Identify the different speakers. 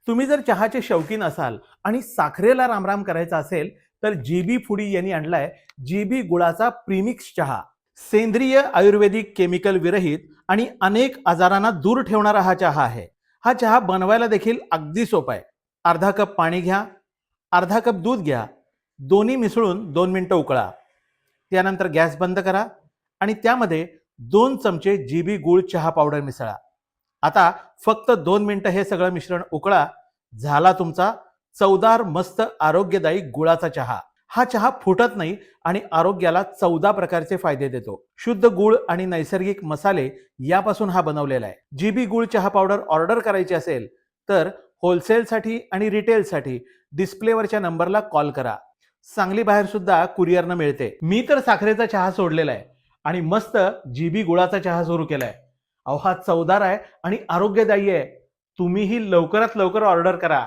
Speaker 1: तुम्ही जर चहाचे शौकीन असाल आणि साखरेला रामराम करायचा असेल तर जीबी फुडी यांनी आणलाय जीबी गुळाचा प्रीमिक्स चहा. सेंद्रिय आयुर्वेदिक केमिकल विरहित आणि अनेक आजारांना दूर ठेवणारा हा चहा आहे. हा चहा बनवायला देखील अगदी सोपा आहे. अर्धा कप पाणी घ्या, अर्धा कप दूध घ्या, दोन्ही मिसळून 2 मिनिटं उकळा. त्यानंतर गॅस बंद करा आणि त्यामध्ये 2 चमचे जीबी गुळ चहा पावडर मिसळा. आता फक्त 2 मिनिटं हे सगळं मिश्रण उकळा. झाला तुमचा चवदार मस्त आरोग्यदायी गुळाचा चहा. हा चहा फुटत नाही आणि आरोग्याला 14 प्रकारचे फायदे देतो. शुद्ध गुळ आणि नैसर्गिक मसाले यापासून हा बनवलेला आहे. जीबी गुळ चहा पावडर ऑर्डर करायची असेल तर होलसेलसाठी आणि रिटेलसाठी डिस्प्लेवरच्या नंबरला कॉल करा. सांगली बाहेर सुद्धा कुरिअरनं मिळते. मी तर साखरेचा चहा सोडलेला आहे आणि मस्त जीबी गुळाचा चहा सुरू केलाय. अहो हा चवदार आहे आणि आरोग्यदायी आहे. तुम्हीही लवकरात लवकर ऑर्डर करा.